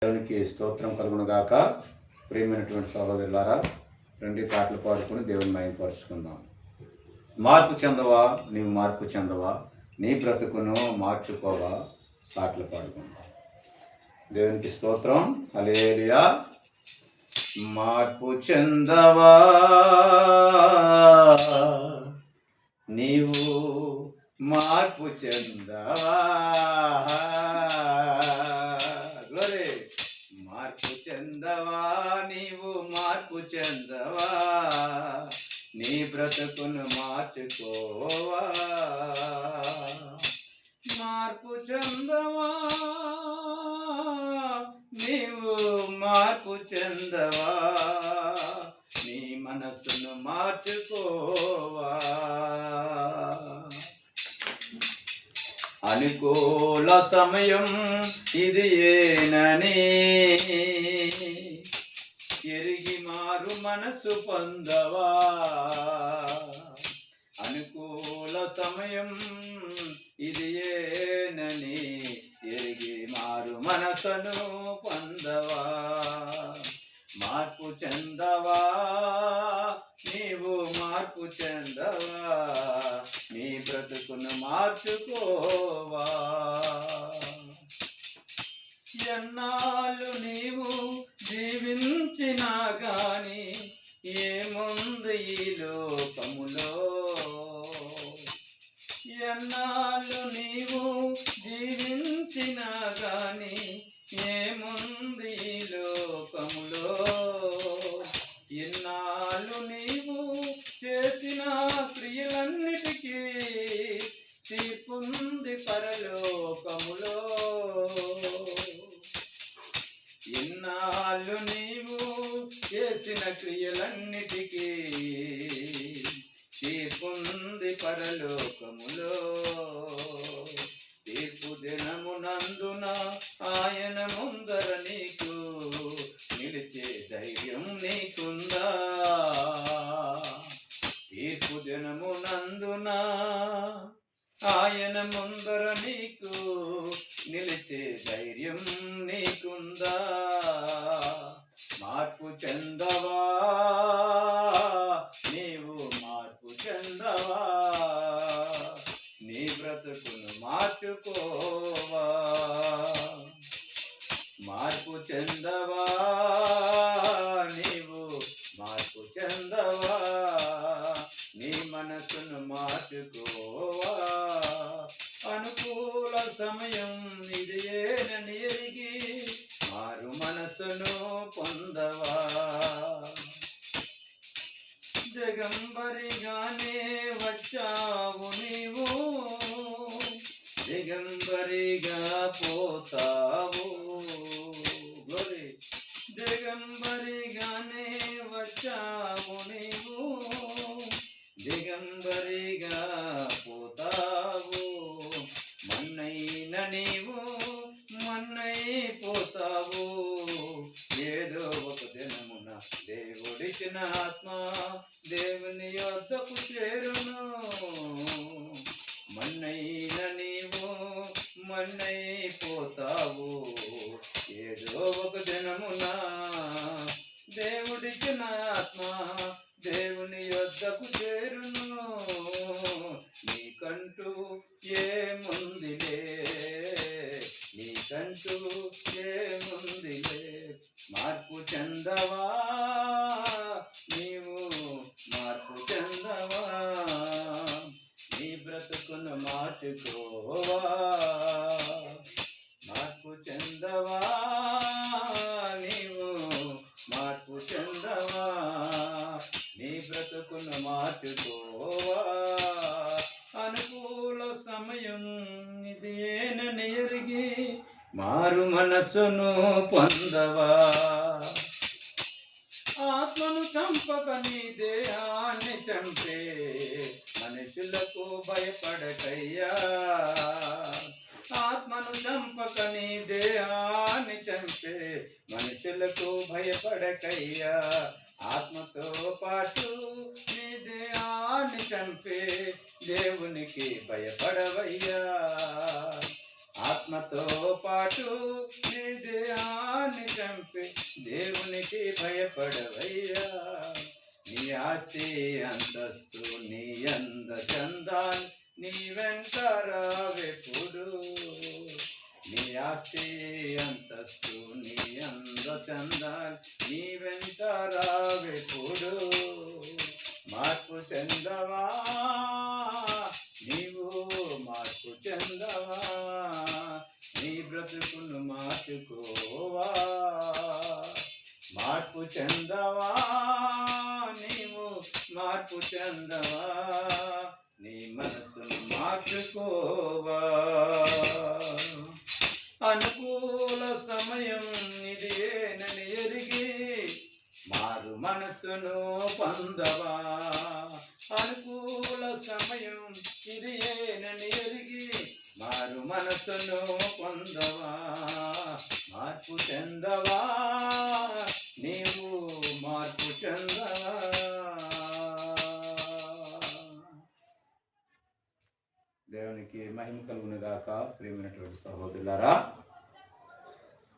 దేవునికి స్తోత్రం కలుగును గాక. ప్రియమైనటువంటి సహోదరులారా, రెండు పాటలు పాడుకొని దేవుని మహిమపరుచుకుందాం. మార్పు చెందవా, నీవు మార్పు చెందవా, నీ బ్రతుకును మార్చుకోవా. పాటలు పాడుకుందాం. దేవునికి స్తోత్రం. హల్లెలూయా. మార్పు చెందవా, నీవు మార్పు చెందవా. మార్పు చెందవా, నీవు మార్పు చెందవా, నీ బ్రతుకును మార్చుకోవా. మార్పు చెందవా, నీవు మార్పు చెందవా, నీ మనసును మార్చుకోవా. అనుకూల సమయం ఇది ఏనని ఎరిగి మారు మనసు పొందవా. అనుకూల సమయం ఇది ఏనని ఎరిగి మారు మనసును పొందవా. మార్పు చెందవా, నీవు మార్పు చెందవా, నీ బ్రతుకును మార్చుకోవా. ఎన్నాళ్ళు నీవు జీవించినా గాని ఏముంది ఈ లోకములో. ఎన్నాళ్ళు నీవు జీవించినా గాని ఏముంది ఈ లోకములో. ఎన్నాళ్ళు నీవు చేసిన క్రియలన్నిటికీ తీర్పుంది పరలోకములో. ఎన్నాళ్ళు నీవు చేసిన క్రియలన్నిటికీ తీర్పుంది పరలోకములో. తీర్పు దినమునందున ఆయన ముందర నీకు నిలిచే ధైర్యం నీకుందా. తీర్పు దినమునందున ఆయన ముందర నీకు నిలిచే ధైర్యం నీకుందా. మార్పు చెందవా, నీవు మార్పు చెందవా, నీ బ్రతుకును మార్చుకోవా. మార్పు చెందవా, నీవు మార్పు చెందవా, నీ మనసును మార్చుకోవా. అనుకూల సమయం ఇది ఏనని ఎరిగి మారు మనసును పొందవా. దిగంబరిగానే వచ్చావు నీవు, దిగంబరిగా పోతావు. దిగంబరిగానే వచ్చావు నీవు, దిగంబరిగా పోతావు. మన్నైన నీవు మన్నైపోతావు. ఏదో ఒక దినమున దేవుడిచ్చిన ఆత్మ దేవుని యొద్దకు చేరును. మన్నైన నీవు మన్నైపోతావు. ఏదో ఒక దినమున దేవుడిచ్చిన ఆత్మ దేవుని యొద్దకు చేరును. నీకంటూ ఏముందిలే, నీకంటూ ఏముందిలే. మార్పు చెందవా, నీవు మార్పు చెందవా, నీ బ్రతుకును మార్చుకోవా. మార్పు చెందవా, నీవు మార్పు చెందవా, నీ బ్రతుకును మార్చుకోవా. అనుకూల సమయం ఇది ఏనని ఎరిగి మారు మనసును పొందవా. ఆత్మను చంపక నీ దేహాన్ని చంపే మనుషులకు భయపడకయ్యా. ఆత్మను చంపక నీ దేహాన్ని చంపే మనుషులకు భయపడకయ్యా. ఆత్మతో పాటు నీ దేహాన్ని చంపే దేవునికి భయపడవయ్యా. ఆత్మతో పాటు నీ దేహాన్ని దేనికి భయపడవయ్యా నీ ఆస్తి అంతస్తు నీ అంద చందాలు నీ వెంట రావెప్పుడు నీ ఆస్తి అంతస్తు నీ అంద చందాలు నీ వెంట రావెప్పుడు మార్పు చెందవా నీవు మార్పు చెందవా నీ బ్రతుకును మార్చుకోవా మార్పు చెందవా నీవు మార్పు చెందవా నీ మనసును మార్చుకోవా అనుకూల సమయం ఇదేనని ఎరిగి మారు మనసును పొందవా అనుకూల సమయం ఇదేనని ఎరిగి మారు మనసును పొందవా మార్పు చెందవా నీవు మార్పు చెందవా. దేవునికి మహిమ కలుగును గాక. ప్రియమైనటువంటి సహోదరులారా,